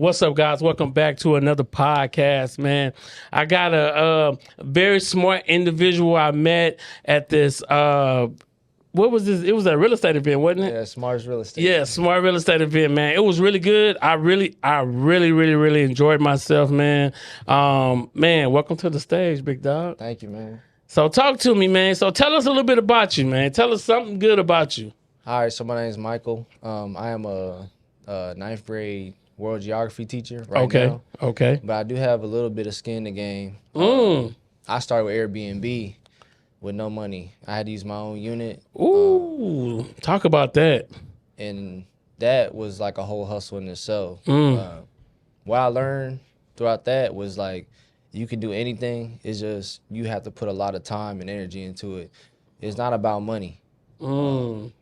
What's up, guys? Welcome back to another podcast, man. I got a very smart individual I met at this, what was this? It was a real estate event, wasn't it? Yeah, Smart Real Estate. Yeah, smart real estate event, man. It was really good. I really enjoyed myself, man. Man, welcome to the stage, big dog. Thank you, man. So talk to me, man. So tell us a little bit about you, man. Tell us something good about you. All right, so my name is Michael. I am a ninth grade world geography teacher right now. Okay. But I do have a little bit of skin in the game. I started with AirBNB with no money. I had to use my own unit. Ooh, talk about that. And that was like a whole hustle in itself. What I learned throughout that was like, you can do anything. It's just you have to put a lot of time and energy into it. It's not about money.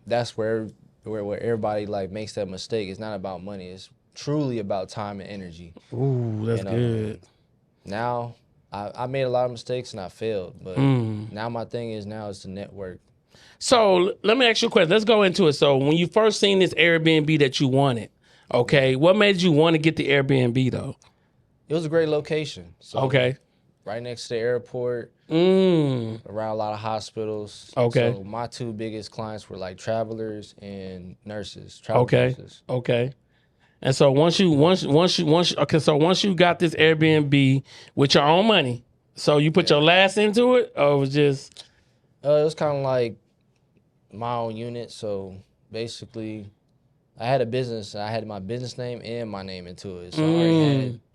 That's where everybody like makes that mistake. It's not about money. It's truly about time and energy. Ooh, that's good. Now, I made a lot of mistakes and I failed, but now my thing is to network. So let me ask you a question. Let's go into it. So when you first seen this Airbnb that you wanted, okay, what made you want to get the Airbnb though? It was a great location. So okay. Right next to the airport, around a lot of hospitals. Okay. So my two biggest clients were like travelers and nurses. Nurses. Okay. And so once you got this Airbnb with your own money, so you put your last into it, or it was just? It was kind of like my own unit. So basically, I had a business. I had my business name and my name into it. So I already had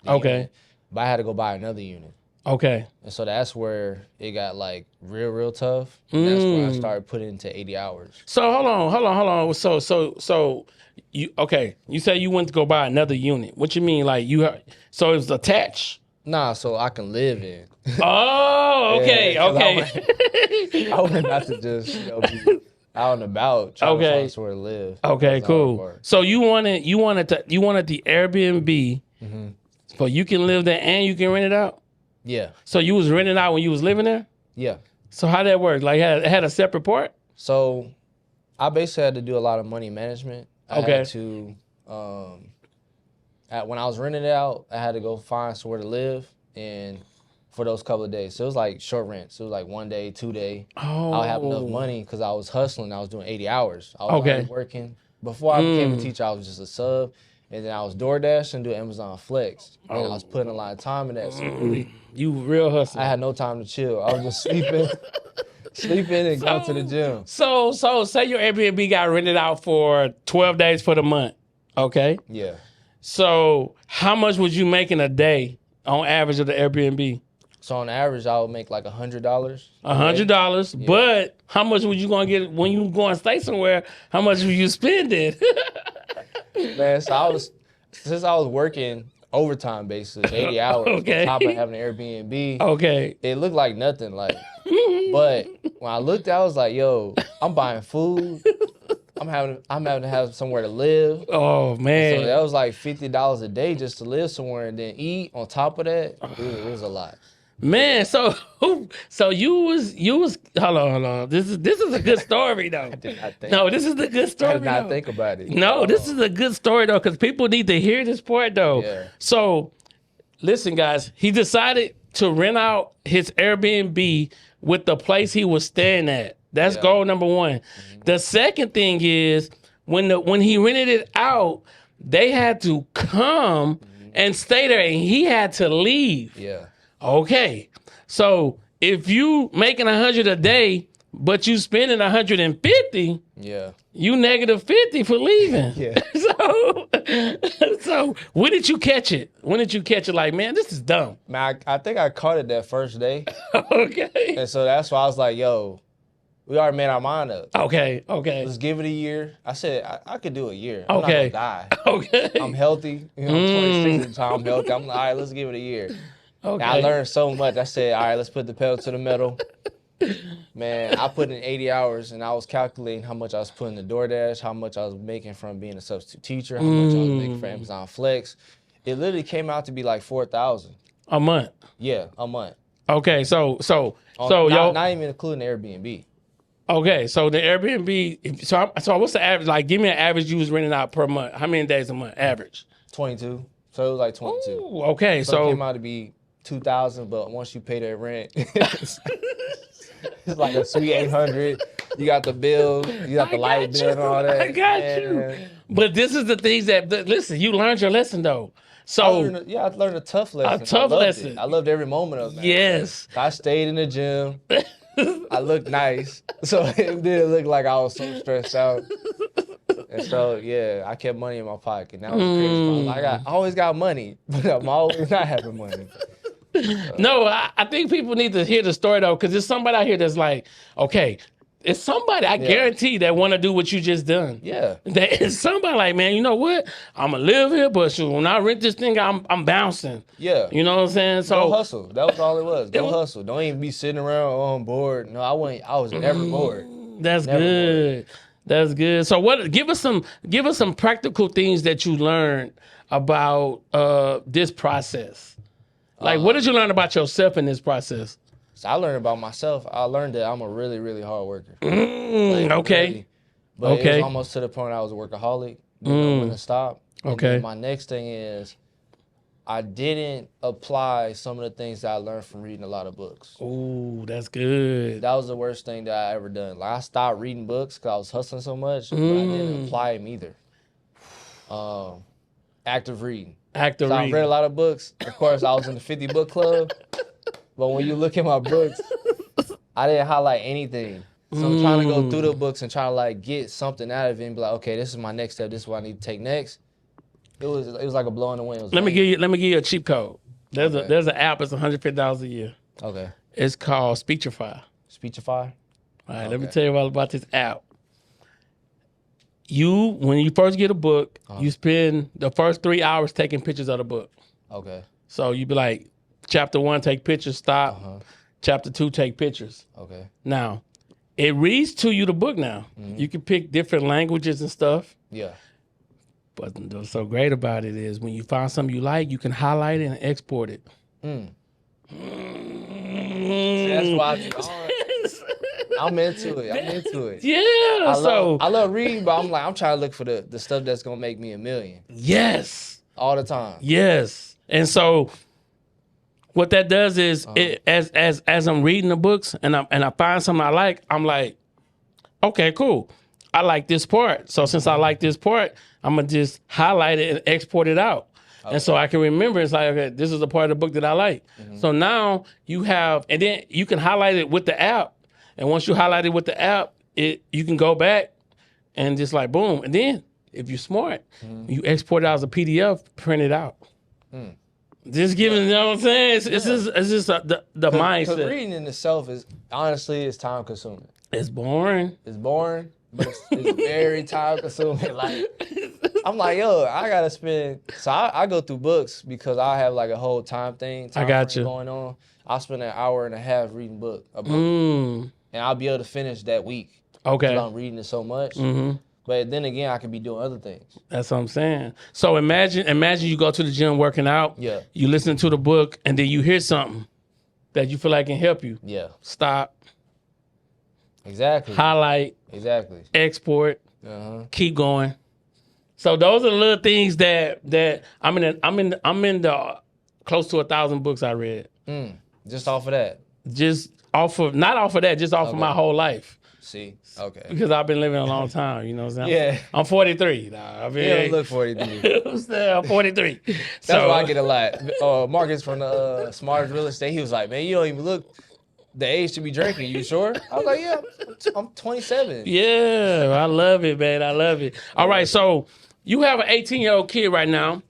the unit, but I had to go buy another unit. Okay. And so that's where it got like real tough. And that's when I started putting into 80 hours. So hold on. So you say you went to go buy another unit. What you mean? Like so it was attached? Nah, so I can live in. Oh, okay, okay. I wouldn't have to just be out and about trying to find somewhere to live. Okay, cool. So you wanted the Airbnb, so you can live there and you can rent it out? Yeah. So you was renting out when you was living there? Yeah. So how that worked? Like it had a separate part? So I basically had to do a lot of money management. I had to, when I was renting it out, I had to go find somewhere to live and for those couple of days. So it was like short rents. It was like 1 day, 2 day. Oh. I would have enough money because I was hustling. I was doing 80 hours. I was working. Before I became a teacher, I was just a sub. And then I was DoorDash and do Amazon Flex. And I was putting a lot of time in that. So really, you real hustler. I had no time to chill. I was just sleeping and going to the gym. So say your Airbnb got rented out for 12 days for the month, okay? Yeah. So how much was you making a day on average of the Airbnb? So on average, I would make like $100. $100, but how much would you gonna get when you go and stay somewhere? How much were you spending? Man, so since I was working overtime basis, 80 hours, on top of having an Airbnb, it looked like nothing. Like, but when I looked, I was like, yo, I'm buying food. I'm having to have somewhere to live. Oh man! So that was like $50 a day just to live somewhere and then eat. On top of that, it was a lot. Man, so you was hold on. This is a good story though. I did not think. No, this is the good story. I did not think about it. No, this is a good story though, because people need to hear this part though. Yeah. So listen, guys, he decided to rent out his Airbnb with the place he was staying at. That's goal number one. The second thing is when he rented it out, they had to come and stay there, and he had to leave. Yeah. Okay, so if you making 100 a day, but you spending 150, you negative 50 for leaving. Yeah. So when did you catch it? When did you catch it? Like, man, this is dumb. Man, I think I caught it that first day. Okay. And so that's why I was like, yo, we already made our mind up. Okay. Let's give it a year. I said, I could do a year. I'm not Okay. gonna die. Okay. I'm healthy. I'm 26 at the time. I'm healthy. I'm like, all right, let's give it a year. Okay. And I learned so much. I said, all right, let's put the pedal to the metal. Man, I put in 80 hours and I was calculating how much I was putting in the DoorDash, how much I was making from being a substitute teacher, how much I was making for Amazon Flex. It literally came out to be like $4,000 a month. Yeah, a month. Okay, so not even including Airbnb. Okay, so the Airbnb. So what's the average? Like, give me an average you was renting out per month. How many days a month? Average. 22. So it was like 22. Ooh, okay, So it came out to be 2,000, but once you pay that rent, it's like a sweet 800. You got the bill, you got the light bill and all that. I got you. But this is the things that listen. You learned your lesson though. So I learned a tough lesson. A tough lesson. I loved every moment of that. Yes. I stayed in the gym. I looked nice, so it didn't look like I was so stressed out. And so, yeah, I kept money in my pocket. That was crazy. I always got money, but I'm always not having money. No, I think people need to hear the story, though, because there's somebody out here that's like, okay, it's somebody, I guarantee, that want to do what you just done. Yeah. It's somebody like, man, you know what? I'm going to live here, but shoot, when I rent this thing, I'm bouncing. Yeah. You know what I'm saying? So go hustle. That was all it was. Go hustle. Don't even be sitting around on board. No, I was never bored. That's never good. Bored. That's good. So what? Give us some practical things that you learned about this process. Like, what did you learn about yourself in this process? So I learned about myself. I learned that I'm a really, really hard worker. Okay. Really. But it was almost to the point I was a workaholic. Didn't know when to stop. Okay. And my next thing is I didn't apply some of the things that I learned from reading a lot of books. Ooh, that's good. That was the worst thing that I ever done. Like, I stopped reading books because I was hustling so much, but I didn't apply them either. Active reading. I read a lot of books. Of course, I was in the 50 book club. But when you look at my books, I didn't highlight anything. So I'm trying to go through the books and try to like get something out of it and be like, okay, this is my next step. This is what I need to take next. It was like a blow in the wind. Let me give you a cheat code. There's an app. It's $150 a year. Okay. It's called Speechify. Speechify. All right. Let me tell you all about this app. When you first get a book, you spend the first 3 hours taking pictures of the book. Okay. So you be like, chapter 1, take pictures, stop. Chapter 2, take pictures. Okay. Now, it reads to you the book now. You can pick different languages and stuff. Yeah. But what's so great about it is when you find something you like, you can highlight it and export it. That's why I'm into it. Yeah. I love reading, but I'm trying to look for the stuff that's gonna make me $1 million. Yes. All the time. Yes. And so what that does is as I'm reading the books and I find something I like, I'm like, okay, cool. I like this part. So since I like this part, I'm gonna just highlight it and export it out. Okay. And so I can remember, it's like, okay, this is the part of the book that I like. So now you have, and then you can highlight it with the app. And once you highlight it with the app, you can go back and just like, boom. And then if you're smart, you export it out as a PDF, print it out. Just giving, you know what I'm saying? It's just the mindset. Because reading in itself is, honestly, it's time consuming. It's boring. It's boring, but it's very time consuming. Like, I'm like, yo, I gotta spend. So I go through books because I have like a whole time thing. I got you. Going on. I'll spend an hour and a half reading a book, and I'll be able to finish that week. Okay. Because I'm reading it so much. But then again, I could be doing other things. That's what I'm saying. So imagine you go to the gym working out. Yeah. You listen to the book, and then you hear something that you feel like can help you. Yeah. Stop. Exactly. Highlight. Exactly. Export. Keep going. So those are the little things that I'm in the close to 1,000 books I read. Just off of that. Just off of my whole life. See, okay. Because I've been living a long time, you know what I'm saying? Yeah. I'm 43. Nah, you don't look 43. I'm 43. That's why I get a lot. Marcus from the Smartest Real Estate, he was like, man, you don't even look the age to be drinking. You sure? I was like, yeah, I'm 27. Yeah, I love it, man. I love it. All right, so you have an 18-year-old kid right now.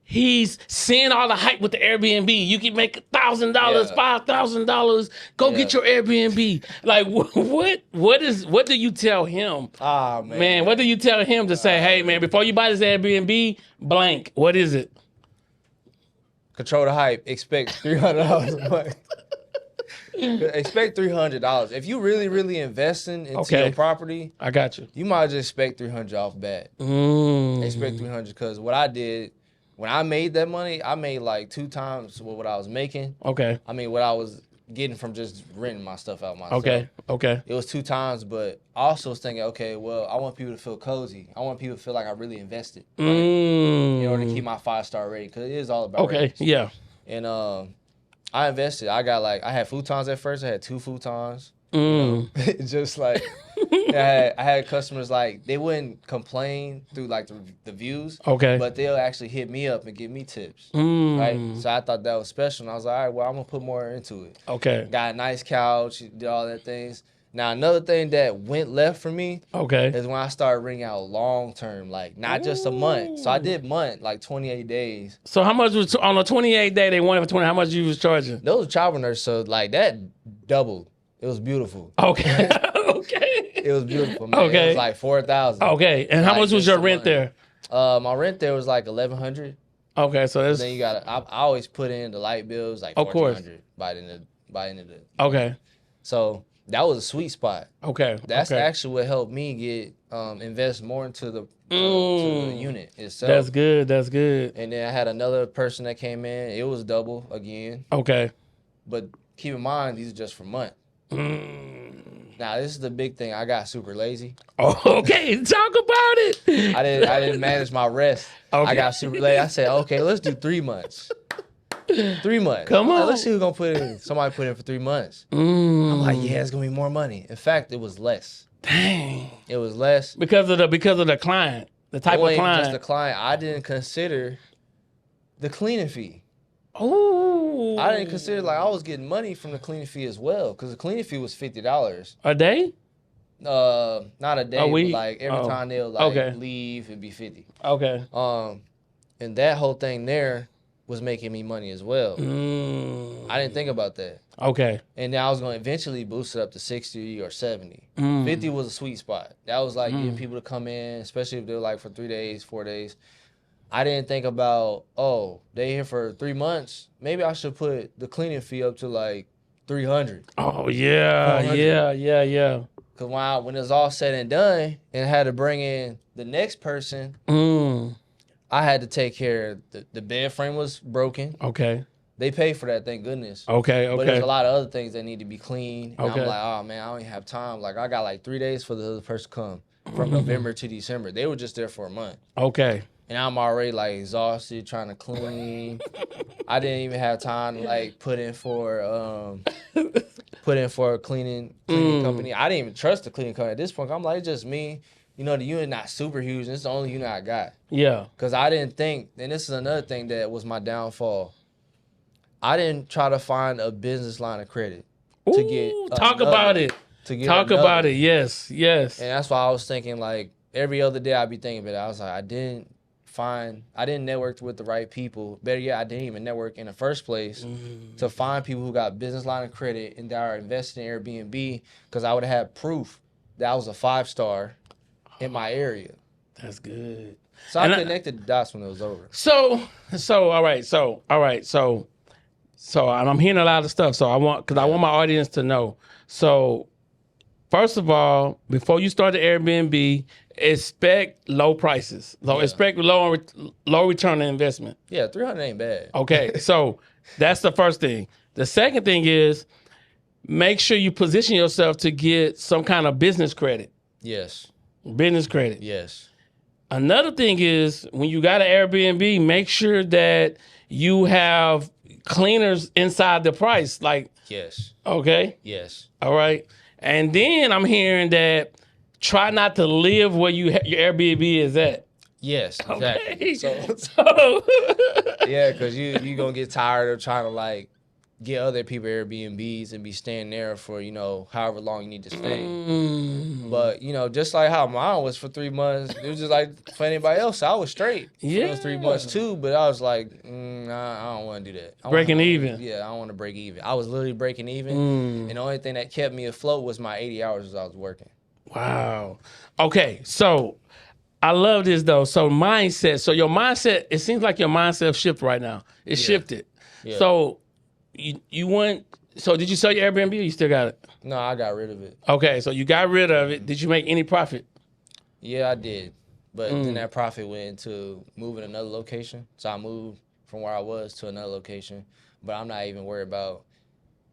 He's seeing all the hype with the Airbnb. You can make $1,000, $5,000. Go get your Airbnb. Like, what do you tell him? Ah, man. Man, what do you tell him to say, hey, man, before you buy this Airbnb, blank, what is it? Control the hype. Expect $300 a month. Expect $300. If you really, really investing into your property, I got you. You might just expect $300 off bat. Expect $300 because what I did, when I made that money, I made like 2 times what I was making. Okay. I mean, what I was getting from just renting my stuff out myself. Okay. It was 2 times, but I also was thinking, okay, well, I want people to feel cozy. I want people to feel like I really invested, right? In order to keep my 5-star rating, because it is all about ratings. Yeah. And I invested. I had futons at first. I had 2 futons. You know, just like I had customers like they wouldn't complain through like the views, but they'll actually hit me up and give me tips, right? So I thought that was special, and I was like, all right, well, I'm gonna put more into it. Got a nice couch, did all that things. Now another thing that went left for me, is when I started renting out long term, like not just a month. So I did month, like 28 days. So how much was on a 28 day? They wanted for 20. How much you was charging? Those were travel nurse, so like that doubled. It was beautiful. Okay. It was beautiful, man. It was like 4,000. And how much was your rent there? My rent there was like 1,100. Okay, so that's. Then you got. I always put in the light bills like 1,400 by the end of the. Okay. So that was a sweet spot. Okay. That's actually what helped me get invest more into the unit itself. That's good. And then I had another person that came in. It was double again. Okay. But keep in mind, these are just for month. Now this is the big thing. I got super lazy. Okay, talk about it. I didn't manage my rest. I got super lazy. I said, okay, let's do 3 months. 3 months. Come on. Let's see who's gonna put in. Somebody put in for 3 months. I'm like, yeah, it's gonna be more money. In fact, it was less. Dang. It was less because of the client, the type of client. Just the client. I didn't consider the cleaning fee. Oh. I didn't consider I was getting money from the cleaning fee as well, because the cleaning fee was $50 a day. Not a day, a week? But like every time they'll leave, it'd be 50. Okay. And that whole thing there was making me money as well. I didn't think about that. Okay. And then I was going to eventually boost it up to 60 or 70. 50 was a sweet spot. That was like getting people to come in, especially if they're like for 3 days, 4 days. I didn't think about, they here for 3 months. Maybe I should put the cleaning fee up to like 300. Oh, yeah. Yeah. Because when it was all said and done and I had to bring in the next person, I had to take care of the bed frame was broken. Okay. They paid for that, thank goodness. Okay. But there's a lot of other things that need to be cleaned. And Okay. I'm like, oh, man, I don't even have time. Like, I got like 3 days for the other person to come from November to December. They were just there for a month. Okay. And I'm already like exhausted trying to clean. I didn't even have time to like put in for a cleaning company. I didn't even trust the cleaning company at this point. I'm like, it's just me. You know, the unit not super huge, and it's the only unit I got. Yeah. Because I didn't think, and this is another thing that was my downfall. I didn't try to find a business line of credit to get. Talk about it. Talk about it. Yes. And that's why I was thinking, like, every other day I'd be thinking about it. I was like, I didn't network with the right people. Better yet, I didn't even network in the first place to find people who got business line of credit and that are invested in Airbnb, because I would have had proof that I was a 5-star in my area. That's good. So I connected the dots when it was over. So all right. So I'm hearing a lot of stuff. So I want my audience to know. So first of all, before you start the Airbnb, expect low prices. Expect low return on investment. Yeah, 300 ain't bad. Okay, so that's the first thing. The second thing is make sure you position yourself to get some kind of business credit. Yes. Business credit. Yes. Another thing is when you got an Airbnb, make sure that you have cleaners inside the price. Yes. Okay. Yes. All right. And then I'm hearing that try not to live where your Airbnb is at. Yes, exactly. Okay. So yeah, because you going to get tired of trying to get other people Airbnbs and be staying there for, however long you need to stay. But, just like how mine was for 3 months, it was just like for anybody else, I was straight for those 3 months too. But I was like, I don't want to do that. Breaking even. Yeah, I don't want to break even. I was literally breaking even. And the only thing that kept me afloat was my 80 hours I was working. Wow. Okay, so I love this though. So mindset. So your mindset, it seems like your mindset shifted right now. It shifted. Yeah. So you went, so did you sell your Airbnb or you still got it? No, I got rid of it. Okay, so you got rid of it. Did you make any profit? Yeah, I did. But then that profit went into moving another location. So I moved from where I was to another location. But I'm not even worried about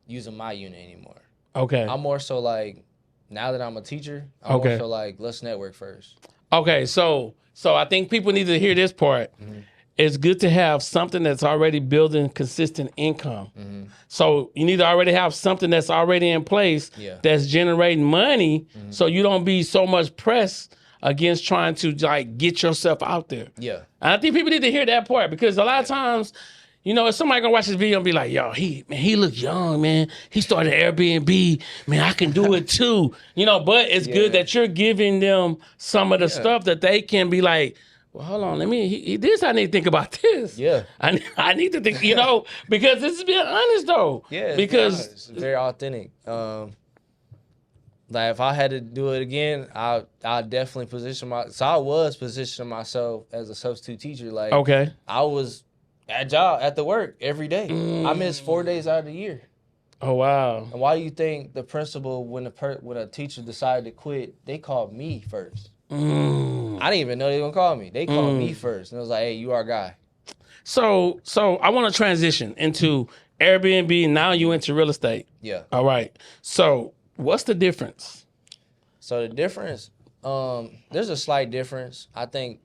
using my unit anymore. Okay. I'm more so like, now that I'm a teacher, I'm more so like, let's network first. Okay, so I think people need to hear this part. It's good to have something that's already building consistent income. So you need to already have something that's already in place that's generating money, so you don't be so much pressed against trying to like get yourself out there. Yeah. And I think people need to hear that part, because a lot of times, you know, if somebody gonna watch this video and be like, yo, he looks young, man. He started Airbnb. Man, I can do it too. You know, but it's good that you're giving them some of the stuff that they can be like, well, hold on, let me, this, I need to think about this. Yeah. I need to think, you know, because this is being honest though. Yeah. Because it's very authentic. Like if I had to do it again, I definitely I was positioning myself as a substitute teacher. Like, I was at the work every day. I missed 4 days out of the year. Oh, wow. And why do you think the principal, when a teacher decided to quit, they called me first? I didn't even know they were going to call me. They called me first. And it was like, hey, you our guy. So I want to transition into Airbnb. Now you into real estate. Yeah. All right. So what's the difference? So the difference, there's a slight difference. I think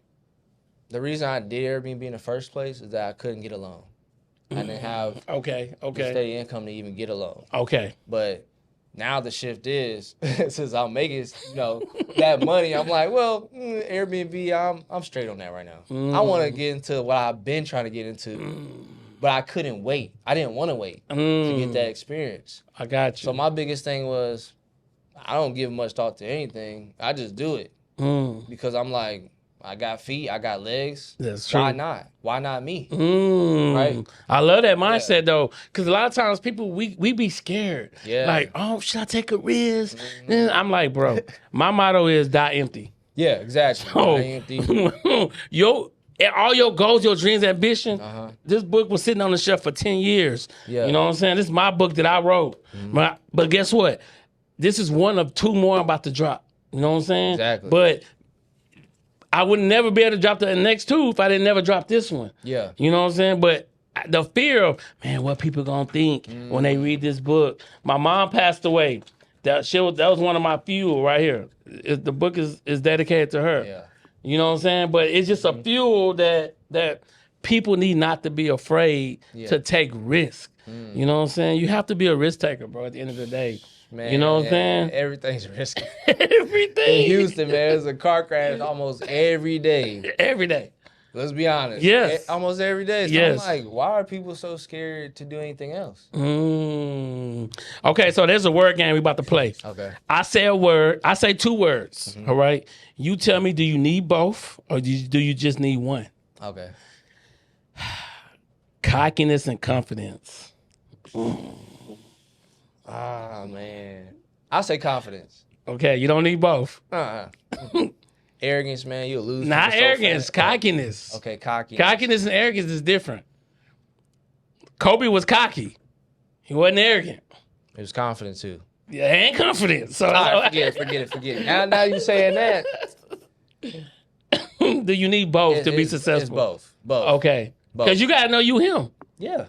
the reason I did Airbnb in the first place is that I couldn't get a loan. I didn't have the steady income to even get a loan. Okay. But now the shift is, since I'm making, you know, that money, I'm like, well, Airbnb, I'm straight on that right now. I want to get into what I've been trying to get into, but I couldn't wait. I didn't want to wait to get that experience. I got you. So my biggest thing was, I don't give much thought to anything. I just do it because I'm like, I got feet, I got legs. That's true. Why not? Why not me? Right? I love that mindset though, because a lot of times people, we be scared. Yeah. Like, oh, should I take a risk? I'm like, bro, my motto is die empty. Yeah, exactly. So, Die empty. all your goals, your dreams, ambition, this book was sitting on the shelf for 10 years. Yeah. You know what I'm saying? This is my book that I wrote. But guess what? This is one of two more I'm about to drop. You know what I'm saying? Exactly. But I would never be able to drop the next two if I didn't never drop this one. Yeah. You know what I'm saying? But the fear of, man, what people gonna think when they read this book. My mom passed away. That was one of my fuel right here. The book is dedicated to her. Yeah. You know what I'm saying? But it's just a fuel that people need not to be afraid to take risk. You know what I'm saying? You have to be a risk taker, bro, at the end of the day. Man, you know what I'm saying? Everything's risky. Everything. In Houston, man, there's a car crash almost every day. Every day. Let's be honest. Yes. Almost every day. So yes. I'm like, why are people so scared to do anything else? Okay, so there's a word game we about to play. Okay. I say a word. I say two words. All right. You tell me, do you need both or do you just need one? Okay. Cockiness and confidence. Ah, man. I'll say confidence. Okay, you don't need both. Arrogance, man, you'll lose. Not arrogance, cockiness. Okay, cocky. Cockiness and arrogance is different. Kobe was cocky. He wasn't arrogant. He was confident too. Yeah, and confident. So forget it. Now you saying that. Do you need both to be successful? It's both. Okay. Because you gotta know you him. Yeah.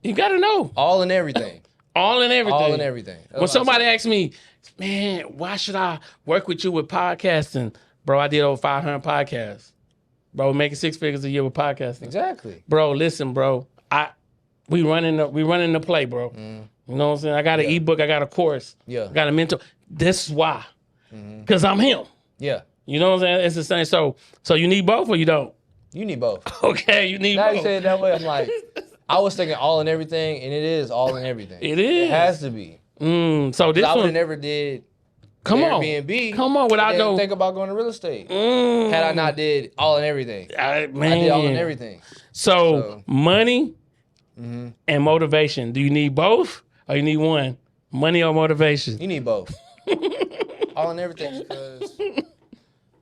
You gotta know. All and everything. All in everything. All in everything. When somebody asks me, man, why should I work with you with podcasting? Bro, I did over 500 podcasts. Bro, making 6 figures a year with podcasting. Exactly. Bro, listen, bro. We running the play, bro. You know what I'm saying? I got an ebook, I got a course. Yeah. I got a mentor. This is why. Because I'm him. Yeah. You know what I'm saying? It's the same. So you need both or you don't? You need both. Okay, you need now both. Now you say it that way, I'm like, I was thinking all and everything, and it is all and everything. It is. It has to be. So this I would one have never did Airbnb. Come on, without no think about going to real estate. Had I not did all and everything. I did all and everything. So money and motivation. Do you need both or you need one? Money or motivation? You need both. All and everything because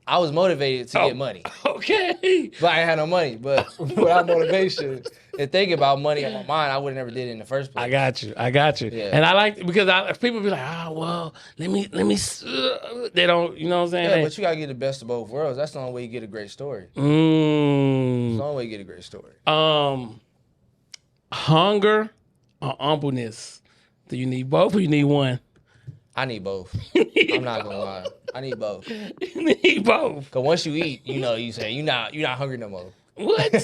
I was motivated to get money. Okay. But I ain't had no money. But without motivation and thinking about money in my mind, I would have never did it in the first place. I got you. Yeah. And I like, because people be like, well, let me, they don't, you know what I'm saying? Yeah, but you got to get the best of both worlds. That's the only way you get a great story. It's the only way you get a great story. Hunger or humbleness? Do you need both or you need one? I need both. I'm not gonna lie. I need both. You need both. Cause once you eat, you say you're not hungry no more. What?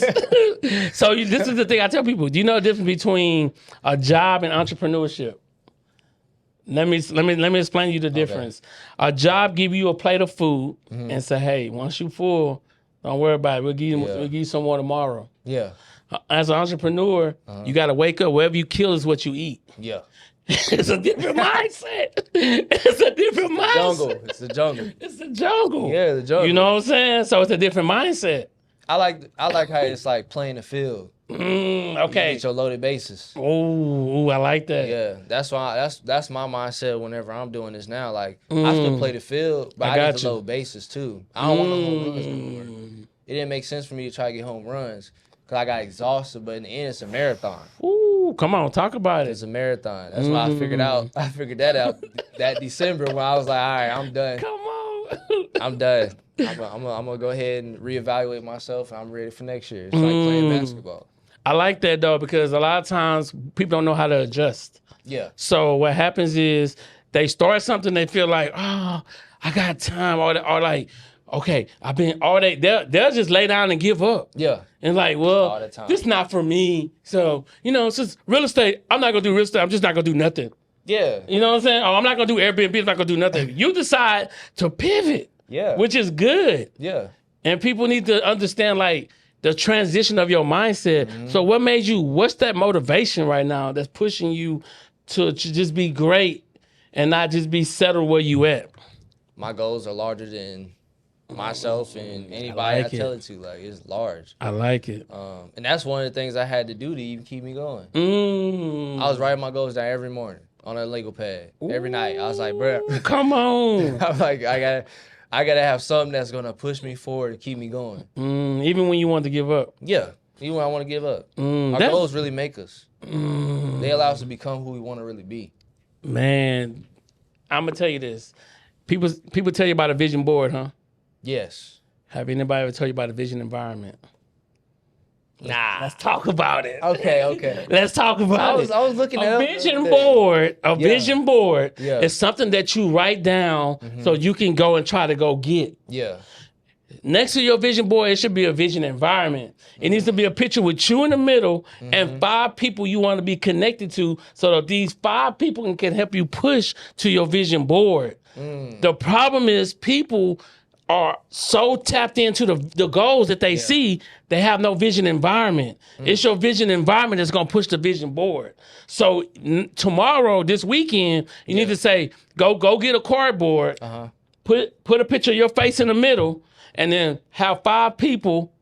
So this is the thing I tell people. Do you know the difference between a job and entrepreneurship? Let me explain to you the difference. Okay. A job give you a plate of food and say, hey, once you full, don't worry about it. We'll give you some more tomorrow. Yeah. As an entrepreneur, you got to wake up. Whatever you kill is what you eat. Yeah. It's a different mindset. It's a different mindset. It's the jungle. It's the jungle. Yeah, the jungle. You know what I'm saying? So it's a different mindset. I like how it's like playing the field. Okay. You get your loaded bases. Oh, I like that. Yeah, that's why that's my mindset whenever I'm doing this now. Like I still play the field, but I get the load bases too. I don't want no home runs no more. It didn't make sense for me to try to get home runs because I got exhausted. But in the end, it's a marathon. Ooh, come on, talk about it. It's a marathon. That's why I figured that out that December when I was like, all right, I'm done. Come on. I'm done. I'm gonna go ahead and reevaluate myself, and I'm ready for next year. It's like playing basketball. I like that though because a lot of times people don't know how to adjust. Yeah. So what happens is they start something, they feel like, oh, I got time, or like, okay, I've been all day. They'll just lay down and give up. Yeah. And like, well, this is not for me. So since real estate, I'm not gonna do real estate. I'm just not gonna do nothing. Yeah. You know what I'm saying? Oh, I'm not gonna do Airbnb. I'm not gonna do nothing. You decide to pivot. Yeah. Which is good. Yeah. And people need to understand like the transition of your mindset. So what's that motivation right now that's pushing you to just be great and not just be settled where you at? My goals are larger than myself and anybody I tell it to. Like, it's large. I like it. And that's one of the things I had to do to even keep me going. I was writing my goals down every morning on a Lego pad. Every night. I was like, bro. Come on. I'm like, I gotta have something that's gonna push me forward and keep me going. Even when you want to give up. Yeah, even when I want to give up. Our goals really make us. They allow us to become who we want to really be. Man, I'm gonna tell you this. People tell you about a vision board, huh? Yes. Have anybody ever told you about a vision environment? Nah. Let's talk about it. Okay. Let's talk about it. I was looking at a vision board. Vision board Yeah. is something that you write down so you can go and try to go get. Yeah. Next to your vision board, it should be a vision environment. It needs to be a picture with you in the middle and 5 people you want to be connected to so that these 5 people can help you push to your vision board. The problem is people are so tapped into the goals that they see, they have no vision environment. It's your vision environment that's going to push the vision board. So tomorrow, this weekend, you need to say, go get a cardboard, put a picture of your face in the middle, and then have 5 people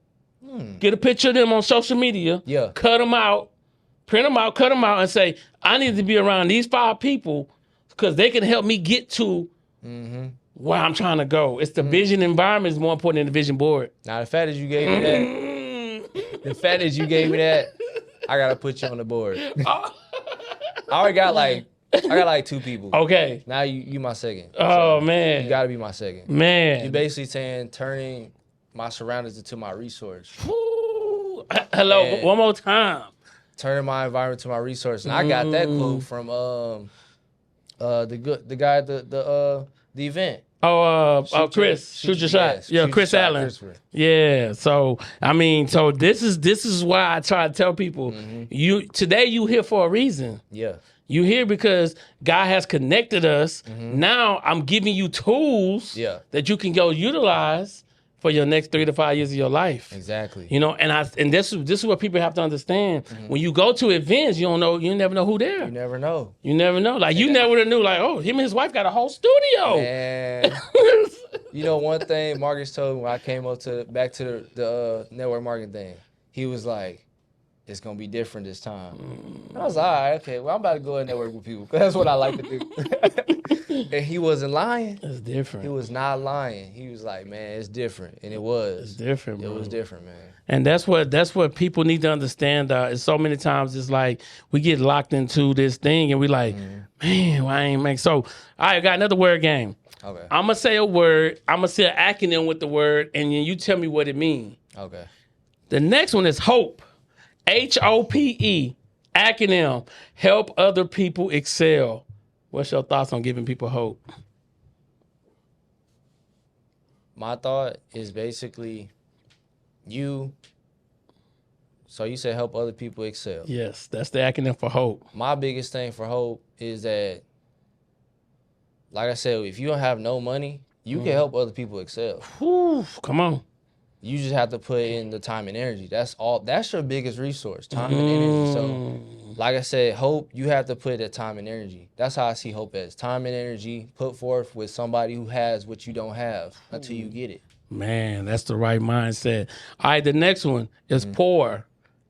get a picture of them on social media, cut them out, print them out, cut them out, and say, I need to be around these 5 people because they can help me get to where I'm trying to go. It's the vision environment is more important than the vision board. Now, the fact that you gave me that, I got to put you on the board. I already got like 2 people. Okay. Now you my second. Oh, man. You got to be my second. Man. You basically saying turning my surroundings into my resource. Ooh. Hello, one more time. Turning my environment to my resource. And I got that quote from the guy at the event. Chris, shoot your shot. Yeah, Chris Allen. Yeah. So this is why I try to tell people, today you here for a reason. Yeah. You here because God has connected us. Now I'm giving you tools that you can go utilize for your next 3 to 5 years of your life. Exactly. And this is what people have to understand. When you go to events, you never know who there. You never know. Like you never would have knew. Like, oh, him and his wife got a whole studio. Man. One thing Marcus told me when I came back to the network marketing thing, he was like, it's gonna be different this time. And I was like, all right, okay, well, I'm about to go and network with people. That's what I like to do. And he wasn't lying. It's different. He was not lying. He was like, man, it's different. And it was. It's different, bro. It was different, man. And that's what people need to understand. Is so many times it's like we get locked into this thing and we like, man, why I ain't make so. All right, I got another word game. Okay. I'm gonna say a word. I'm gonna say an acronym with the word, and then you tell me what it means. Okay. The next one is hope. HOPE. Acronym, help other people excel. What's your thoughts on giving people hope? My thought is basically so you said help other people excel. Yes, that's the acronym for hope. My biggest thing for hope is that, like I said, if you don't have no money, you can help other people excel. Whew, come on. You just have to put in the time and energy. That's all. That's your biggest resource, time and energy. So, like I said, hope, you have to put that time and energy. That's how I see hope as. Time and energy put forth with somebody who has what you don't have until you get it. Man, that's the right mindset. All right, the next one is POUR.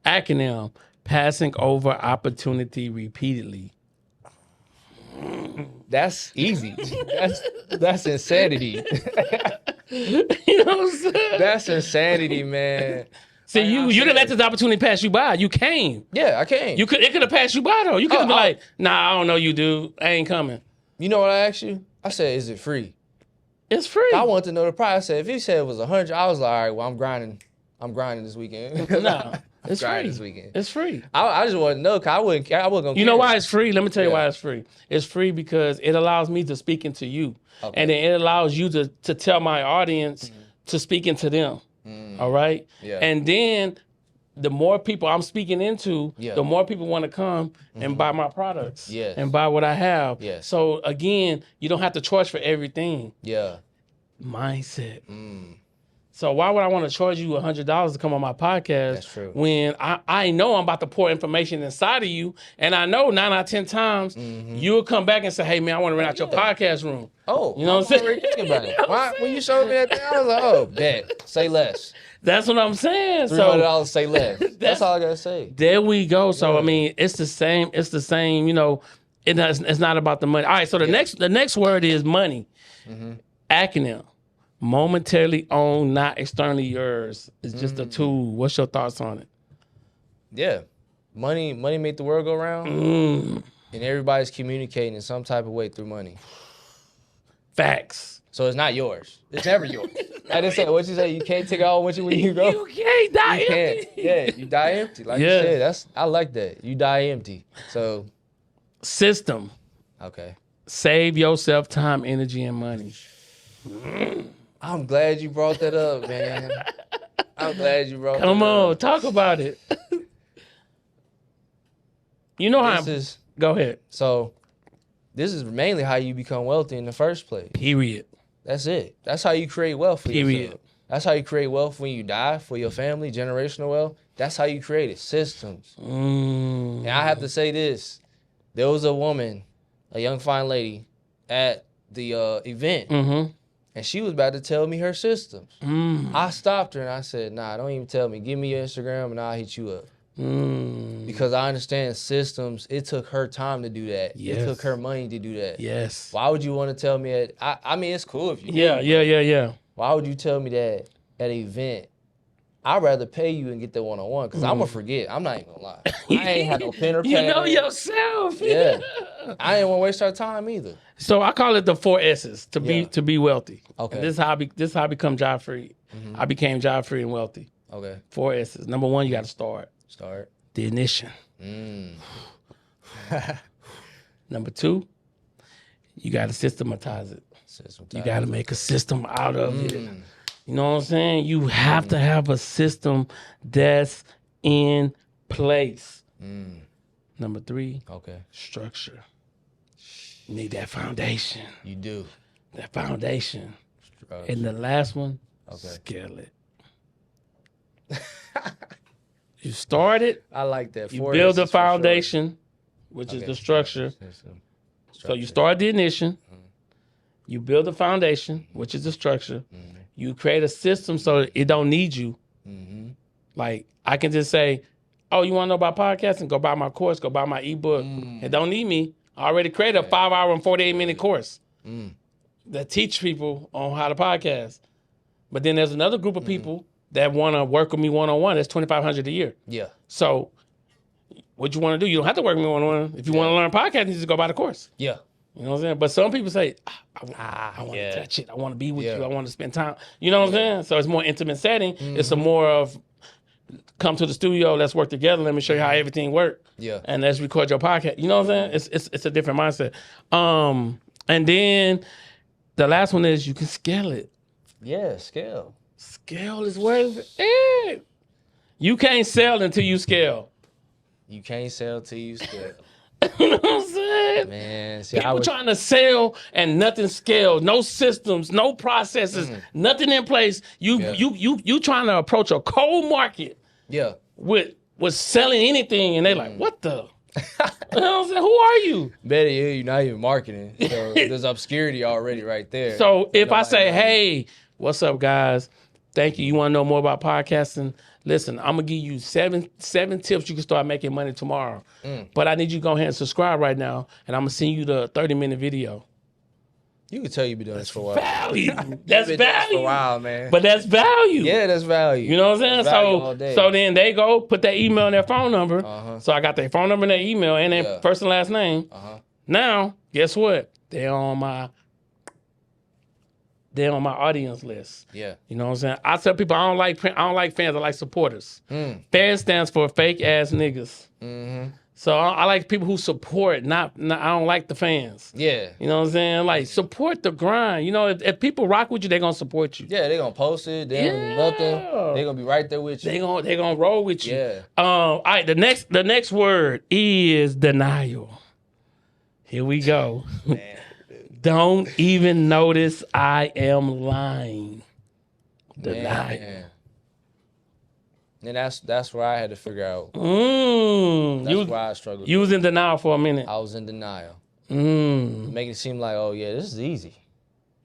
Acronym, passing over opportunity repeatedly. That's easy. That's insanity. You know what I'm saying? That's insanity, man. See, you didn't let this opportunity pass you by. You came. Yeah, I came. It could have passed you by though. You could have been like, nah, I don't know you, dude. I ain't coming. You know what I asked you? I said, is it free? It's free. I wanted to know the price. I said, if he said it was 100, I was like, all right, well, I'm grinding this weekend. No, it's free. This weekend. It's free. I just want to know, because I wasn't going to You know why it's free? Let me tell you why it's free. It's free because it allows me to speak into you. Okay. And then it allows you to tell my audience to speak into them. All right? Yeah. And then the more people I'm speaking into, the more people want to come and buy my products and buy what I have. Yes. So again, you don't have to charge for everything. Yeah. Mindset. So why would I want to charge you $100 to come on my podcast? That's true. When I know I'm about to pour information inside of you, and I know 9 out of 10 times you'll come back and say, "Hey man, I want to rent out your podcast room." Oh, you know what I'm saying? Thinking about it. When you showed me that thing, I was like, "Oh, bet, say less." That's what I'm saying. $300, say less. That's all I gotta say. There we go. So I mean, it's the same. It's the same. You know, it's not about the money. All right. So the next word is money. Acronym. Momentarily owned, not externally yours. It's just a tool. What's your thoughts on it? Yeah. Money make the world go round. And everybody's communicating in some type of way through money. Facts. So it's not yours. It's never yours. I just said, what you say? You can't take it all with you when you go? You can't die empty. Yeah, you die empty. Like you said, I like that. You die empty. So. System. Okay. Save yourself time, energy, and money. I'm glad you brought that up, man. I'm glad you brought that up. Come on, talk about it. You know how go ahead. So, this is mainly how you become wealthy in the first place. Period. That's it. That's how you create wealth for yourself. That's how you create wealth when you die, for your family, generational wealth. That's how you create it, systems. And I have to say this. There was a woman, a young fine lady, at the event. And she was about to tell me her systems. I stopped her and I said, nah, don't even tell me. Give me your Instagram and I'll hit you up. Because I understand systems. It took her time to do that. Yes. It took her money to do that. Yes. Why would you want to tell me that? I mean, it's cool if you do. Yeah. Why would you tell me that at an event? I'd rather pay you and get that one-on-one because I'm going to forget. I'm not even going to lie. I ain't had no pen or pad. You know yourself. Yeah. I ain't want to waste our time either. So I call it the 4 S's to be wealthy. Okay. And this is how I become job free. I became job free and wealthy. Okay. 4 S's. Number 1, you got to start. The ignition. Number 2, you got to systematize it. You got to make a system out of it. You know what I'm saying? You have to have a system that's in place. Number 3, structure. You need that foundation. You do. That foundation. Structure. And the last one, scale it. You start it. I like that. You build the foundation, which is the structure. So you start the ignition. You build the foundation, which is the structure. You create a system so it don't need you. Like I can just say, oh, you want to know about podcasting? Go buy my course. Go buy my ebook. It don't need me. I already created a 5-hour and 48-minute course that teach people on how to podcast. But then there's another group of people that want to work with me one-on-one. That's $2,500 a year. Yeah. So what you want to do, you don't have to work with me one-on-one. If you want to learn podcasting, you just go buy the course. Yeah. You know what I'm saying? But some people say, I want to touch it. I want to be with you. I want to spend time. You know what I'm saying? So it's more intimate setting. It's a more of come to the studio, let's work together, let me show you how everything works. Yeah. And let's record your podcast. You know what I'm saying? It's a different mindset. And then the last one is you can scale it. Yeah, scale. Scale is where it's at. You can't sell until you scale. You can't sell till you scale. You know what I'm saying? Man, see, People trying to sell and nothing scales, no systems, no processes, nothing in place. You trying to approach a cold market yeah. with selling anything, and they like, what the? You know what I'm saying? Who are you? Better you're not even marketing. So there's obscurity already right there. So if I say, hey, what's up, guys? Thank you. You want to know more about podcasting? Listen, I'm gonna give you seven tips you can start making money tomorrow. But I need you to go ahead and subscribe right now, and I'm gonna send you the 30-minute video. You can tell you've been doing this for a while. Value. That's Been doing this value. for a while, man. But that's value. Yeah, that's value. You know what I'm That's value all saying? day. So then they go put their email and their phone number. So I got their phone number and their email and their first and last name. Now, guess what? They're on my audience list. Yeah. You know what I'm saying? I tell people I don't like fans, I like supporters. Fans stands for fake ass niggas. So I like people who support, not I don't like the fans. Yeah. You know what I'm saying? Like, support the grind. You know, if people rock with you, they're gonna support you. Yeah, they're gonna post it, they don't do nothing. They're gonna be right there with you. They gonna roll with you. Yeah. All right, the next word is denial. Here we go. Man. Don't even notice I am lying. Denial. Man. And that's where I had to figure out. That's where I struggled. You was in denial for a minute. I was in denial. Making it seem like, oh yeah, this is easy.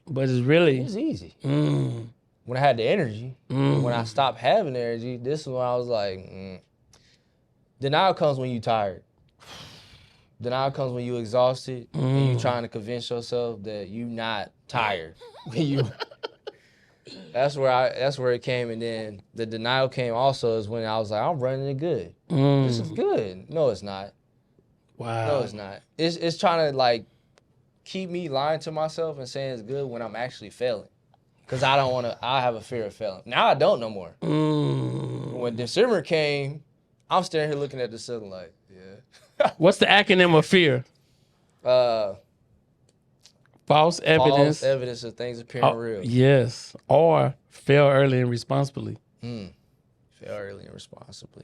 But it's really. It's easy. When I had the energy, when I stopped having the energy, this is when I was like, denial comes when you tired. Denial comes when you exhausted and you trying to convince yourself that you not tired. That's where it came, and then the denial came also is when I was like, I'm running it good. This is good. No, it's not. Wow. No, it's not. It's trying to like keep me lying to myself and saying it's good when I'm actually failing. Cause I have a fear of failing. Now I don't no more. When December came, I'm standing here looking at the ceiling like, yeah. What's the acronym of fear? False evidence. False evidence of things appearing real. Yes. Or fail early and responsibly. Fail early and responsibly.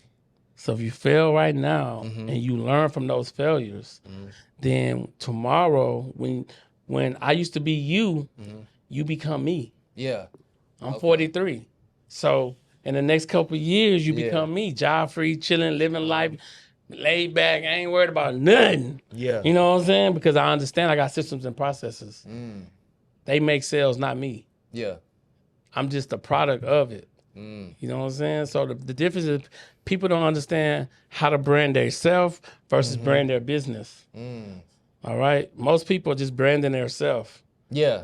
So if you fail right now and you learn from those failures, then tomorrow when I used to be you, you become me. Yeah. I'm 43. So in the next couple of years, you become me. Job free, chilling, living life, laid back. I ain't worried about nothing. Yeah. You know what I'm saying? Because I understand I got systems and processes. They make sales, not me. Yeah. I'm just a product of it. You know what I'm saying? So the difference is people don't understand how to brand their self versus brand their business. All right? Most people are just branding their self. Yeah.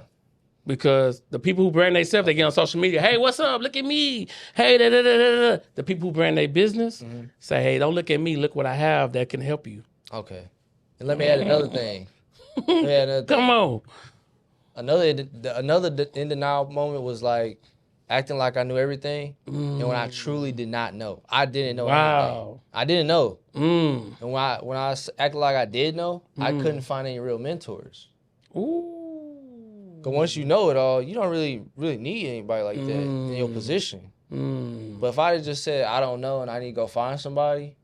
Because the people who brand themselves, they get on social media. Hey, what's up? Look at me. Hey, da da da da da. The people who brand their business say, hey, don't look at me. Look what I have that can help you. Okay. And let me add another thing. Come on. Another in denial moment was like acting like I knew everything, and when I truly did not know. I didn't know anything. I didn't know. And when I acted like I did know, I couldn't find any real mentors. Ooh. Because once you know it all, you don't really need anybody like that in your position. But if I had just said, I don't know and I need to go find somebody,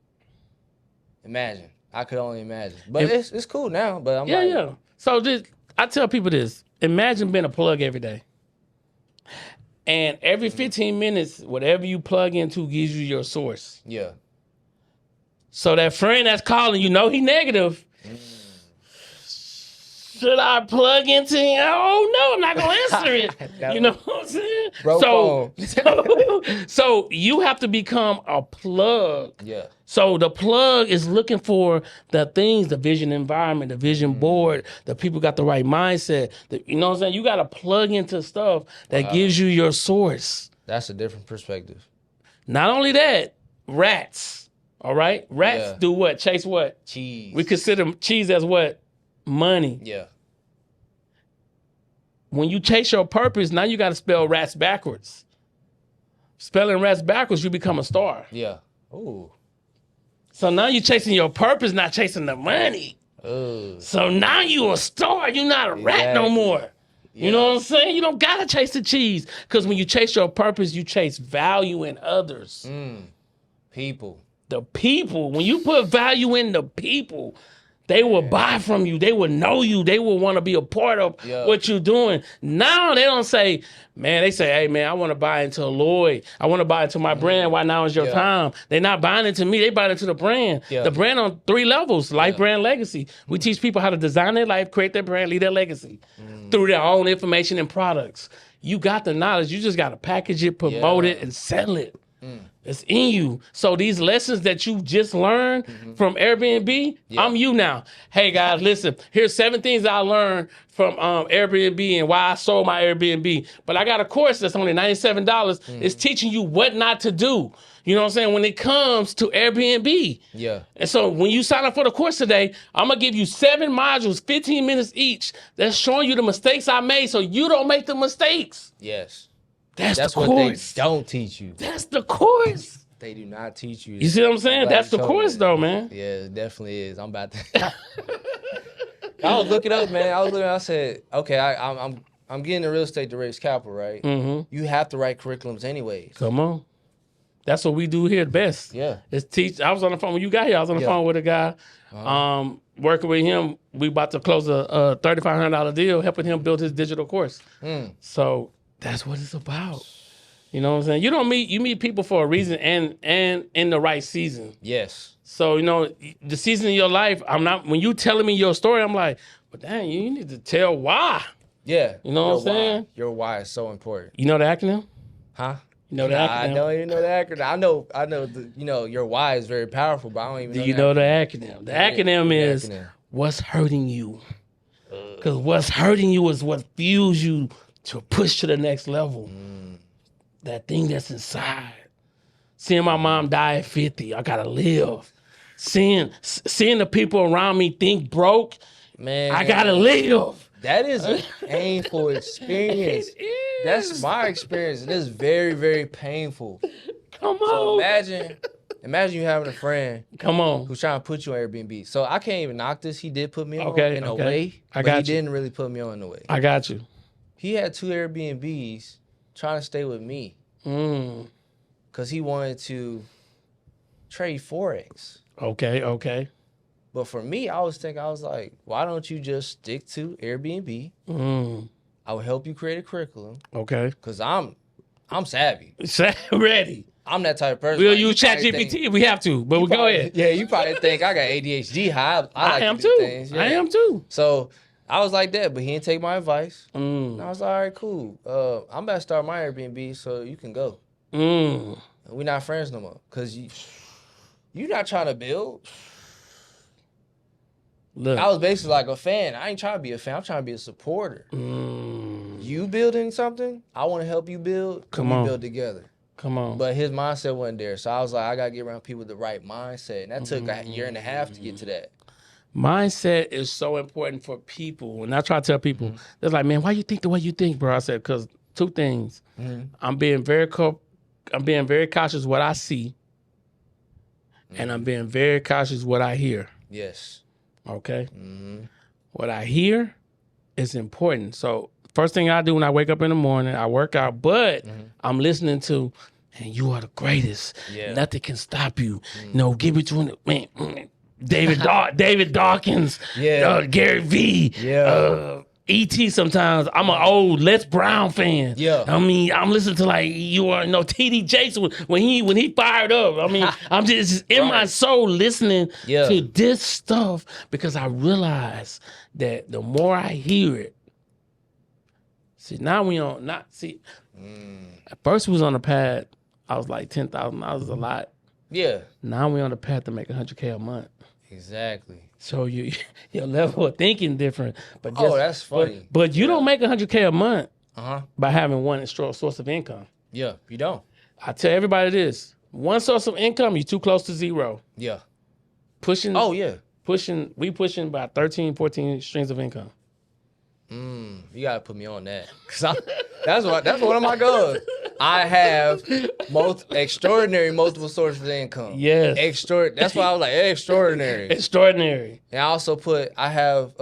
imagine. I could only imagine. But it's cool now. But I'm like... Yeah. So I tell people this. Imagine being a plug every day. And every 15 minutes, whatever you plug into gives you your source. Yeah. So that friend that's calling, you know he negative. Should I plug into him? Oh, no, I'm not going to answer it. You know what I'm saying? So you have to become a plug. Yeah. So the plug is looking for the things, the vision environment, the vision board, the people got the right mindset. You know what I'm saying? You got to plug into stuff that gives you your source. That's a different perspective. Not only that, rats, all right? Rats do what? Chase what? Cheese. We consider cheese as what? Money. Yeah. When you chase your purpose, now you got to spell rats backwards. Spelling rats backwards, you become a star. Yeah. Ooh. So now you're chasing your purpose, not chasing the money. Ooh. So now you a star. You're not a rat no more. You know what I'm saying? You don't gotta chase the cheese. Because when you chase your purpose, you chase value in others. People. The people. When you put value in the people, they will buy from you. They will know you. They will want to be a part of what you're doing. Now they don't say, man, they say, hey, man, I want to buy into Lloyd. I want to buy into my brand. Why now is your time? They're not buying into me. They buying into the brand. The brand on 3 levels, life, brand, legacy. We teach people how to design their life, create their brand, lead their legacy through their own information and products. You got the knowledge. You just got to package it, promote it, and sell it. It's in you. So these lessons that you just learned from Airbnb, I'm you now. Hey guys, listen, here's 7 things I learned from Airbnb and why I sold my Airbnb. But I got a course that's only $97. It's teaching you what not to do. You know what I'm saying? When it comes to Airbnb. Yeah. And so when you sign up for the course today, I'm going to give you 7 modules, 15 minutes each, that's showing you the mistakes I made so you don't make the mistakes. Yes. That's the what course. They don't teach you. That's the course. They do not teach you. You see what I'm saying? That's the course, though, man. Yeah, it definitely is. I'm about to. I was looking up, man. I said, okay, I'm getting the real estate to raise capital, right? You have to write curriculums anyways. Come on. That's what we do here the best. Yeah. It's teach. I was on the phone when you got here. I was on the phone with a guy. Working with him. We about to close a $3,500 deal, helping him build his digital course. So that's what it's about. You know what I'm saying? You meet people for a reason and in the right season. Yes. So, the season of your life, when you telling me your story, I'm like, well, dang, you need to tell why. Yeah. You know what I'm saying? Your why is so important. You know the acronym? Huh? You know the acronym? I don't even know the acronym. I know your why is very powerful, but I don't even know. Do you know the acronym? The acronym is what's hurting you. Because what's hurting you is what fuels you to push to the next level. That thing that's inside. Seeing my mom die at 50, I gotta live. Seeing the people around me think broke, man, I gotta live. That is a painful experience. It is. That's my experience. It is very, very painful. Come on. So imagine you having a friend. Come on. Who's trying to put you on Airbnb. So I can't even knock this. He did put me on in a way. He didn't really put me on in a way. I got you. He had 2 Airbnbs trying to stay with me. Because he wanted to trade Forex. Okay. But for me, I was like, why don't you just stick to Airbnb? I will help you create a curriculum. Okay. Because I'm savvy. Ready. I'm that type of person. We'll use ChatGPT if we have to, but we'll go ahead. Yeah, you probably think I got ADHD. I am too. Things. Yeah. I am too. So I was like that, but he didn't take my advice. And I was like, all right, cool. I'm about to start my Airbnb, so you can go. We're not friends no more. Because you're not trying to build. Look. I was basically like a fan. I ain't trying to be a fan. I'm trying to be a supporter. You building something, I want to help you build. We build together. Come on. But his mindset wasn't there. So I was like, I got to get around people with the right mindset. And that took a year and a half to get to that. Mindset is so important for people. And I try to tell people, they're like, man, why you think the way you think, bro? I said, because 2 things. I'm being very cautious what I see. And I'm being very cautious what I hear. Yes. Okay? What I hear is important. So first thing I do when I wake up in the morning, I work out, but I'm listening to, and you are the greatest. Yeah. Nothing can stop you. Give it to man. David Dawkins, Gary V, E.T. sometimes. I'm an old Les Brown fan. Yeah. I mean, I'm listening to T.D. Jakes when he fired up. I mean, I'm just in my soul listening to this stuff because I realize that the more I hear it, now we on at first we was on the path, I was like $10,000 is a lot. Yeah. Now we on the path to make $100K a month. Exactly. So your level of thinking different. But that's funny. But you don't make $100K a month by having one source of income. Yeah, you don't. I tell everybody this. One source of income, you're too close to zero. Yeah. Pushing we pushing about 13, 14 streams of income. You gotta put me on that. That's one of my goals. I have extraordinary multiple sources of income. Yes. That's why I was like, extraordinary. Extraordinary. And I also I have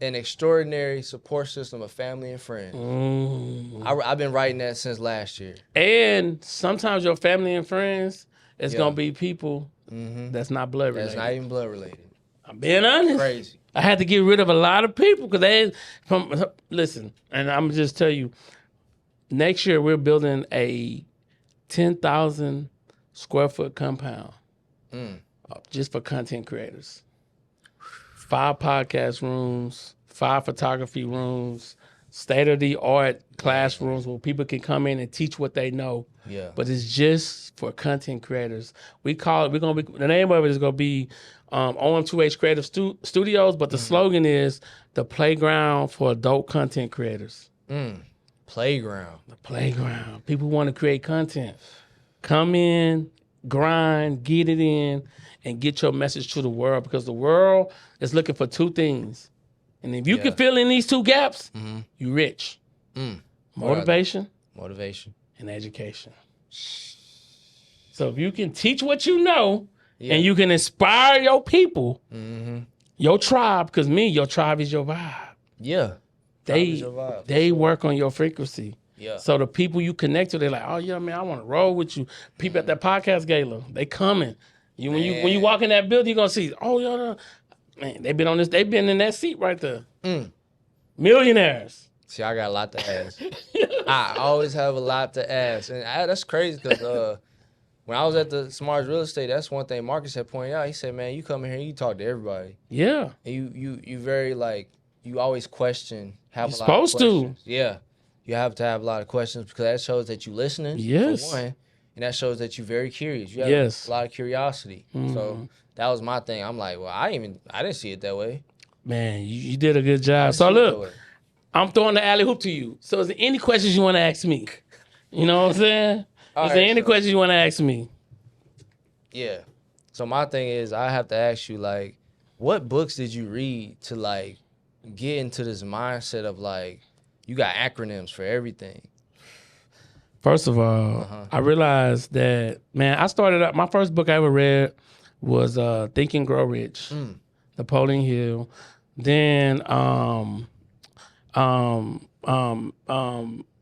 an extraordinary support system of family and friends. I've been writing that since last year. And sometimes your family and friends is going to be people that's not blood related. That's not even blood related. I'm being honest. Crazy. I had to get rid of a lot of people because listen, and I'm gonna just tell you, next year we're building a 10,000 square foot compound just for content creators. 5 podcast rooms, 5 photography rooms, state-of-the-art classrooms where people can come in and teach what they know. Yeah. But it's just for content creators. The name of it is gonna be OM2H Creative Studios, but the slogan is the playground for adult content creators. Playground. The playground. People want to create content. Come in, grind, get it in, and get your message to the world because the world is looking for 2 things. And if you can fill in these 2 gaps, you rich. Motivation and education. So if you can teach what you know and you can inspire your people, your tribe, because your tribe is your vibe. Yeah. They work on your frequency. Yeah. So the people you connect to, they're like, oh yeah, man, I want to roll with you. People at that podcast gala, they coming. When you walk in that building, you're gonna see, oh yeah, man, they've been in that seat right there. Millionaires. See, I got a lot to ask. I always have a lot to ask. And that's crazy because when I was at the Smartest Real Estate, that's one thing Marcus had pointed out. He said, man, you come in here, you talk to everybody. Yeah. And you very you always question, have You're a lot of supposed to. questions. Yeah. You have to have a lot of questions because that shows that you're listening, Yes. for one. And that shows that you're very curious. You have Yes. a lot of curiosity. So that was my thing. I'm like, well, I didn't see it that way. Man, you did a good job. So look, I'm throwing the alley hoop to you. So is there any questions you want to ask me? You know what I'm saying? Is there any questions you want to ask me? Yeah. So my thing is, I have to ask you, what books did you read to get into this mindset of you got acronyms for everything? First of all, I realized that, man, I started out, my first book I ever read was Think and Grow Rich, Napoleon Hill. Then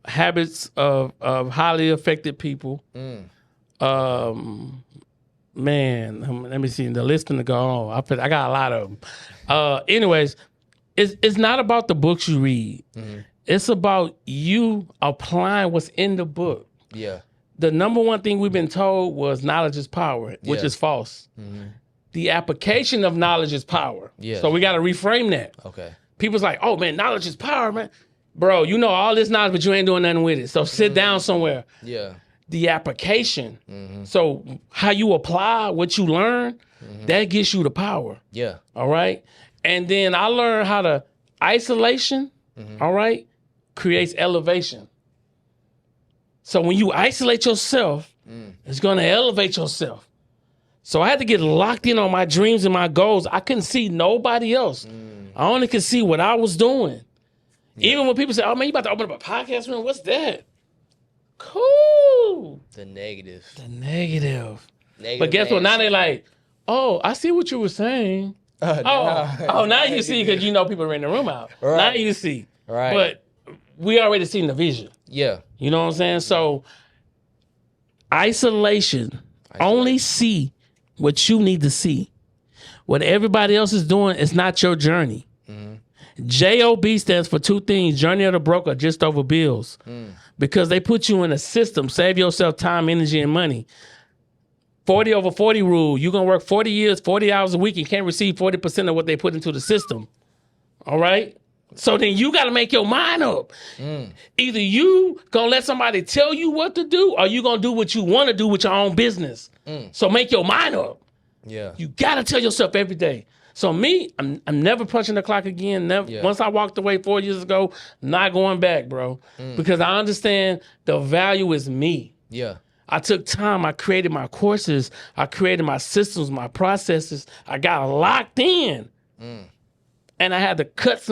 Habits of Highly Effective People. Man, let me see, the list to go on. I got a lot of them. Anyways, it's not about the books you read. It's about you applying what's in the book. Yeah. The number one thing we've been told was knowledge is power, which is false. The application of knowledge is power. Yeah. So we got to reframe that. Okay. People's like, oh man, knowledge is power, man. Bro, you know all this knowledge, but you ain't doing nothing with it. So sit down somewhere. Yeah. The application. So how you apply what you learn, that gets you the power. Yeah. All right. And then I learned how to isolation, all right, creates elevation. So when you isolate yourself, it's going to elevate yourself. So I had to get locked in on my dreams and my goals. I couldn't see nobody else. I only could see what I was doing. Yeah. Even when people say, oh man, you about to open up a podcast room, what's that? Cool. The negative. But guess what? Now they're like, oh, I see what you were saying. Now you see because you know people are in the room out. Right. Now you see. Right. But we already seen the vision. Yeah. You know what I'm saying? So isolation. Only see what you need to see. What everybody else is doing is not your journey. JOB stands for 2 things: journey of the broker, just over bills. Because they put you in a system, save yourself time, energy, and money. 40 over 40 rule. You're going to work 40 years, 40 hours a week, and can't receive 40% of what they put into the system. All right? So then you got to make your mind up. Either you going to let somebody tell you what to do, or you going to do what you want to do with your own business. So make your mind up. Yeah. You got to tell yourself every day. So me, I'm never punching the clock again. Never. Yeah. Once I walked away 4 years ago, not going back, bro. Because I understand the value is me. Yeah. I took time. I created my courses. I created my systems, my processes. I got locked in. And I had to cut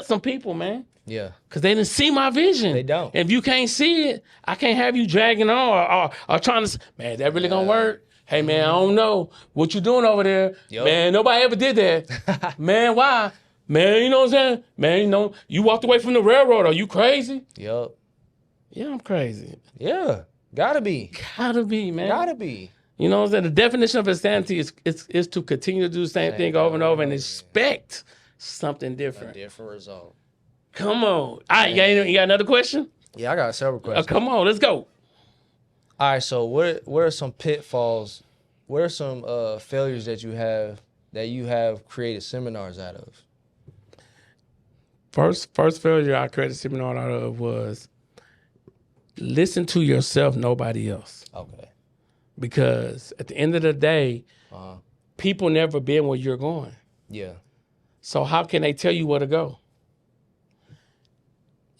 some people, man. Yeah. Because they didn't see my vision. They don't. If you can't see it, I can't have you dragging on or trying to, man, that really gonna work? Hey, man, I don't know. What you doing over there? Yep. Man, nobody ever did that. Man, why? Man, you know what I'm saying? Man, you know, you walked away from the railroad. Are you crazy? Yup. Yeah, I'm crazy. Yeah. Gotta be. Gotta be, man. Gotta be. You know what I'm saying? The definition of insanity is to continue to do the same thing over and over and expect something different. A different result. Come on. All right, you got another question? Yeah, I got several questions. Come on, let's go. All right, so what are some pitfalls? What are some failures that you have created seminars out of? First failure I created a seminar out of was listen to yourself, nobody else. Okay. Because at the end of the day, people never been where you're going. Yeah. So how can they tell you where to go?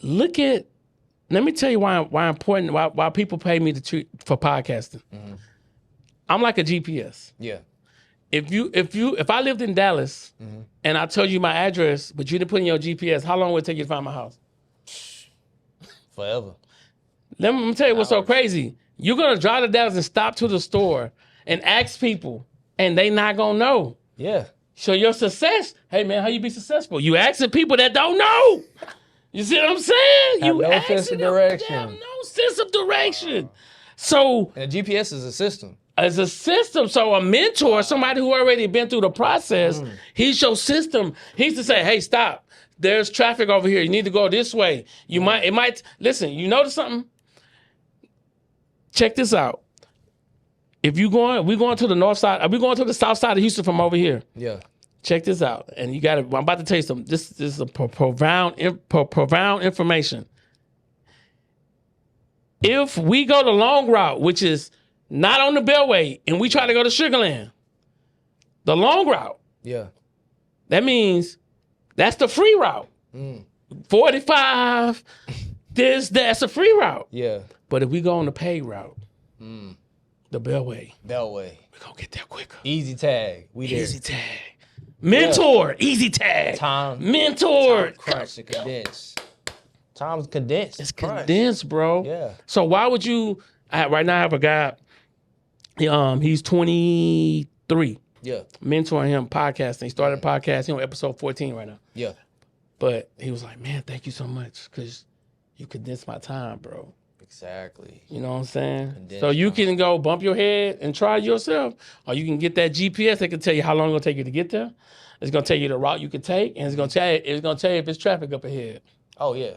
Let me tell you why people pay me for podcasting. Mm-hmm. I'm like a GPS. Yeah. If I lived in Dallas and I told you my address, but you didn't put in your GPS, how long would it take you to find my house? Forever. Let me tell you what's so crazy. You're gonna drive to Dallas and stop to the store and ask people, and they not gonna know. Yeah. So your success, hey man, how you be successful? You asking people that don't know. You see what I'm saying? Have no sense of direction. Have no sense of direction. So and a GPS is a system. As a system, so a mentor, somebody who already been through the process, he's your system. He's to say, hey, stop. There's traffic over here. You need to go this way. Listen, you notice something? Check this out. We're going to the north side. We're going to the south side of Houston from over here. Yeah. Check this out. And I'm about to tell you something. This is a profound information. If we go the long route, which is not on the Beltway, and we try to go to Sugar Land, the long route. Yeah. That means that's the free route. 45, that's a free route. Yeah. But if we go on the paid route, the Beltway. We're going to get there quicker. Easy tag. Easy tag. Mentor. Yeah. Easy tag. Time. Mentor. Time crunch and condense. Time's condensed. It's condensed, bro. Yeah. So why would you, right now I have a guy, he's 23. Yeah. Mentoring him podcasting. He started podcasting on episode 14 right now. Yeah. But he was like, man, thank you so much because you condensed my time, bro. Exactly. You know what I'm saying? Condensed so you time. can go bump your head and try it yourself, or you can get that GPS that can tell you how long it's going to take you to get there. It's going to tell you the route you can take, and it's going to tell you if it's traffic up ahead. Oh, yeah.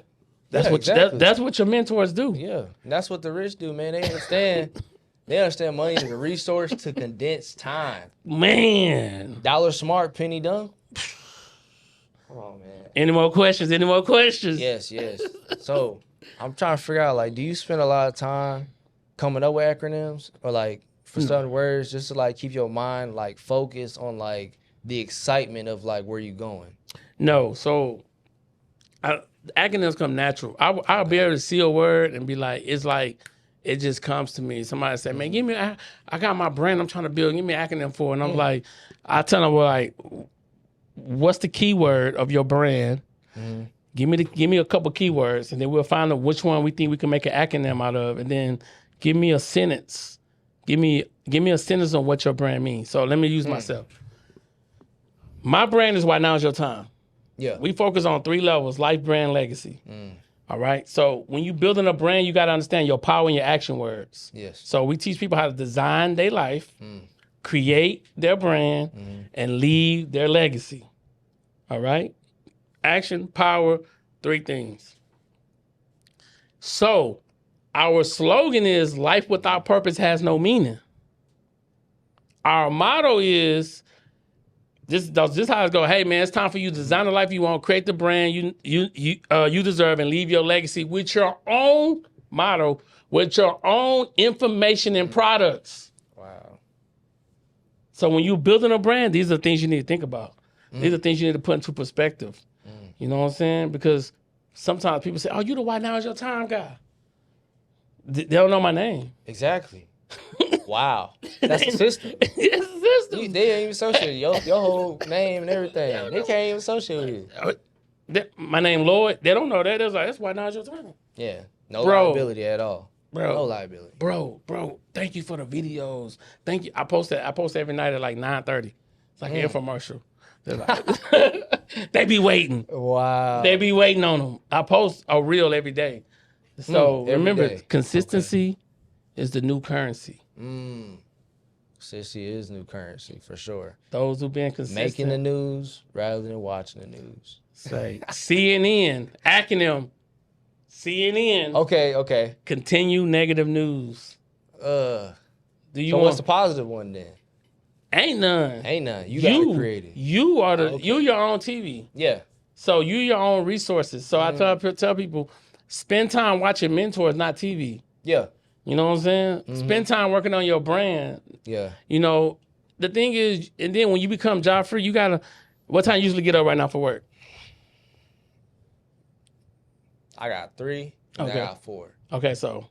That's what your mentors do. Yeah. And that's what the rich do, man. They understand. They understand money is a resource to condense time. Man. Dollar smart, penny dumb. Come on, man. Any more questions? Yes. So I'm trying to figure out, like, do you spend a lot of time coming up with acronyms or, like, for certain words just to, like, keep your mind, like, focused on, like, the excitement of, like, where you going? No. So acronyms come natural. I'll be able to see a word and be like, it's like, it just comes to me. Somebody say, man, I got my brand I'm trying to build. Give me an acronym for it. And I'm like, I tell them, well, like, what's the keyword of your brand? Give me a couple keywords, and then we'll find out which one we think we can make an acronym out of, and then give me a sentence. Give me a sentence on what your brand means. So let me use myself. My brand is Why Now Is Your Time. Yeah. We focus on 3 levels: life, brand, legacy. All right. So when you building a brand, you got to understand your power and your action words. Yes. So we teach people how to design their life, create their brand, and leave their legacy. All right. Action, power, 3 things. So our slogan is life without purpose has no meaning. Our motto is this how it goes. Hey man, it's time for you to design the life you want, create the brand you deserve, and leave your legacy with your own motto, with your own information and products. Wow. So when you're building a brand, these are things you need to think about. These are things you need to put into perspective. You know what I'm saying? Because sometimes people say, oh, you the Why Now Is Your Time guy. They don't know my name. Exactly. Wow. That's a system. It's a system. They ain't even associate your whole name and everything. They can't even associate with it. My name Lloyd. They don't know that. They're like, that's why now it's your time. Yeah. No Bro. liability at all. Bro. No liability. Bro, thank you for the videos. Thank you. I post every night at like 9:30. It's like an infomercial. They're like, they be waiting. Wow. They be waiting on them. I post a reel every day. So every remember, day. consistency is the new currency. Consistency is new currency for sure. Those who been consistent. Making the news rather than watching the news. Say CNN, acronym, CNN. Okay. Continue negative news. Do you So what's want the positive one then? Ain't none. You gotta create it. You are you your own TV. Yeah. So you your own resources. So I tell people, spend time watching mentors, not TV. Yeah. You know what I'm saying? Spend time working on your brand. Yeah. You know, the thing is, and then when you become job free, you gotta. What time you usually get up right now for work? I got 3. And I got 4. Okay, so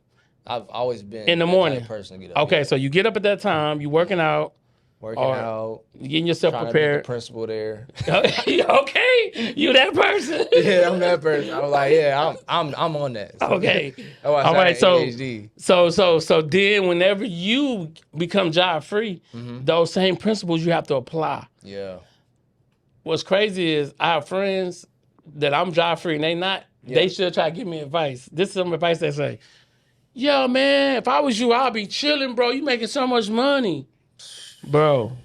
I've always been in the that morning. type of person to get up. Okay, so you get up at that time, you working out, out, you getting yourself trying to prepared. meet the principal there. Okay, you that person. Yeah, I'm that person. I'm like, yeah, I'm on that. So, Okay. all right, ADHD. So then whenever you become job free, those same principles you have to apply. Yeah. What's crazy is I have friends that I'm job free and they not. Yeah. They should try to give me advice. This is some advice they say, yo, man, if I was you, I'd be chilling, bro. You making so much money. Bro,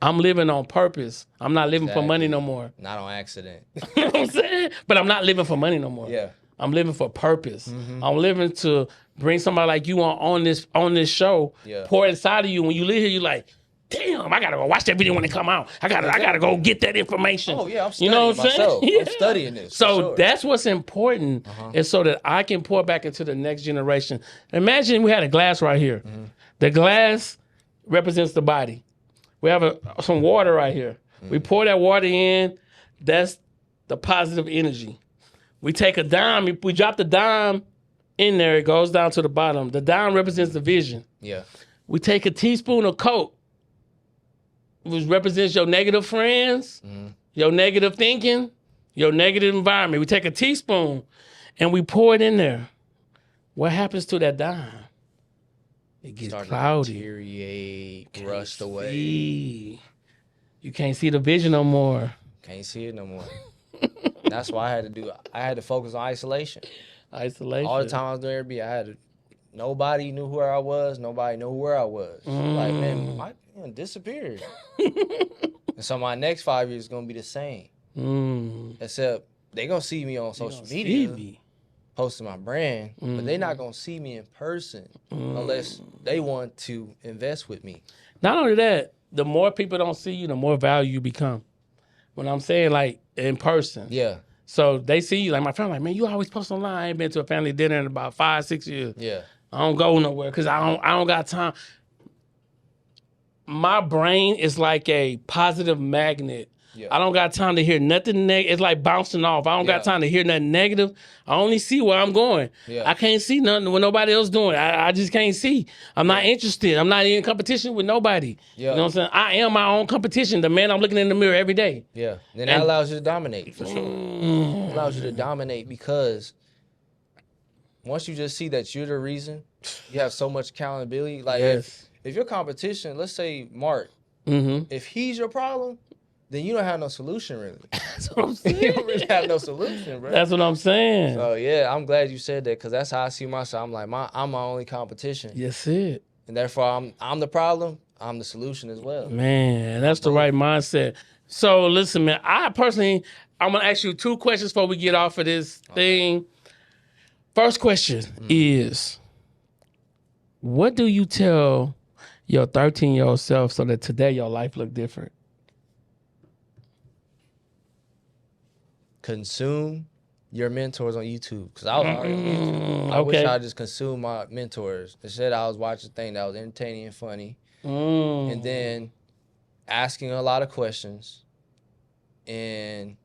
I'm living on purpose. I'm not living for money no more. Not on accident. You know what I'm saying? But I'm not living for money no more. Yeah. I'm living for purpose. I'm living to bring somebody like you on this show, pour inside of you. When you live here, you like, damn, I gotta go watch that video when it come out. I gotta go get that information. Oh yeah, I'm studying you know what I'm myself. saying? I'm studying this. So that's what's important, is so that I can pour back into the next generation. Imagine we had a glass right here. The glass represents the body. We have some water right here. We pour that water in. That's the positive energy. We take a dime. If we drop the dime in there, it goes down to the bottom. The dime represents the vision. Yeah. We take a teaspoon of Coke, which represents your negative friends, your negative thinking, your negative environment. We take a teaspoon and we pour it in there. What happens to that dime? It gets cloudy. Deteriorate, rust away. You can't see the vision no more. Can't see it no more. That's why I had to focus on isolation. Isolation. All the time I was doing Airbnb, nobody knew where I was. Nobody knew where I was. Like, man, my disappeared. And so my next 5 years is going to be the same. Except they going to see me on social media. Posting my brand, but they're not going to see me in person unless they want to invest with me. Not only that, the more people don't see you, the more value you become. When I'm saying like in person. Yeah. So they see you, like my friend, like, man, you always post online. I ain't been to a family dinner in about 5-6 years. Yeah. I don't go nowhere because I don't got time. My brain is like a positive magnet. Yeah. I don't got time to hear nothing negative. It's like bouncing off. I don't got time to hear nothing negative. I only see where I'm going. Yeah. I can't see nothing when nobody else doing. I just can't see. I'm not interested. I'm not in competition with nobody. Yeah. You know what I'm saying? I am my own competition. The man I'm looking in the mirror every day. Yeah. And that allows you to dominate, for sure. It allows you to dominate because once you just see that you're the reason, you have so much accountability. Like if your competition, let's say Mark, if he's your problem, then you don't have no solution, really. That's what I'm saying. You don't really have no solution, bro. That's what I'm saying. So, yeah, I'm glad you said that because that's how I see myself. I'm like, I'm my only competition. Yes, it. And therefore, I'm the problem. I'm the solution as well. Man, that's the right mindset. So, listen, man, I'm going to ask you 2 questions before we get off of this thing. First question is, what do you tell your 13-year-old self so that today your life look different? Consume your mentors on YouTube. Because I was already on YouTube. I wish I just consumed my mentors. Instead, I was watching a thing that was entertaining and funny. And then asking a lot of questions and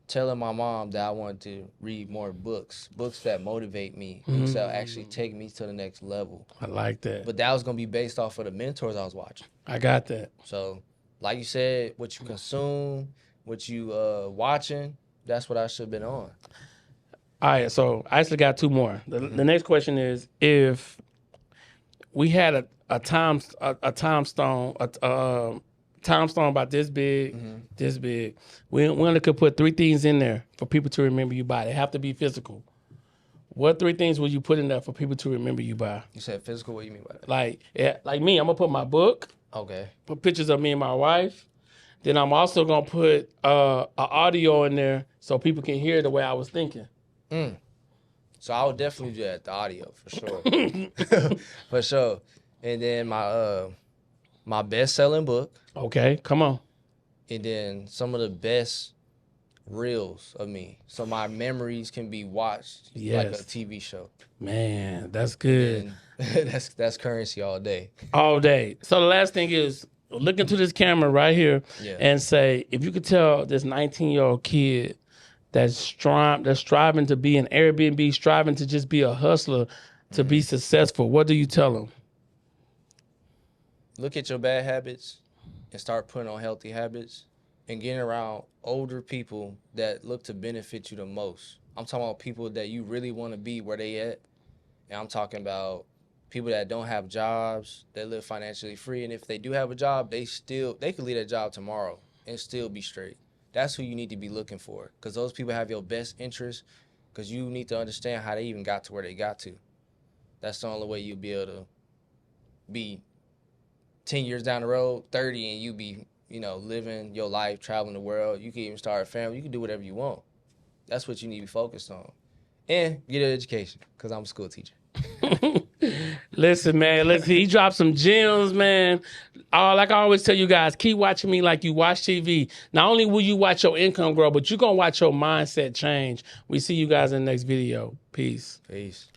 telling my mom that I wanted to read more books that motivate me, books that actually take me to the next level. I like that. But that was going to be based off of the mentors I was watching. I got that. So, like you said, what you consume, what you watching, that's what I should have been on. All right, so I actually got two more. The next question is, if we had a time stone about this big, this big, we only could put three things in there for people to remember you by. They have to be physical. What three things would you put in there for people to remember you by? You said physical, what do you mean by that? Like me, I'm gonna put my book. Okay. Put pictures of me and my wife. Then I'm also gonna put an audio in there so people can hear the way I was thinking. So I would definitely do that, the audio, for sure. For sure. And then my best-selling book. Okay, come on. And then some of the best reels of me. So my memories can be watched like a TV show. Man, that's good. And that's currency all day. All day. So the last thing is, look into this camera right here and say, if you could tell this 19-year-old kid that's striving to be an Airbnb, striving to just be a hustler, to be successful, what do you tell them? Look at your bad habits and start putting on healthy habits and getting around older people that look to benefit you the most. I'm talking about people that you really want to be where they at. And I'm talking about people that don't have jobs, that live financially free. And if they do have a job, they could leave that job tomorrow and still be straight. That's who you need to be looking for, because those people have your best interest, because you need to understand how they even got to where they got to. That's the only way you'll be able to be 10 years down the road, 30, and you be, living your life, traveling the world. You can even start a family. You can do whatever you want. That's what you need to be focused on. And get an education, because I'm a school teacher. Listen, man, he dropped some gems, man. Like I always tell you guys, keep watching me like you watch TV. Not only will you watch your income grow, but you're going to watch your mindset change. We see you guys in the next video. Peace. Peace.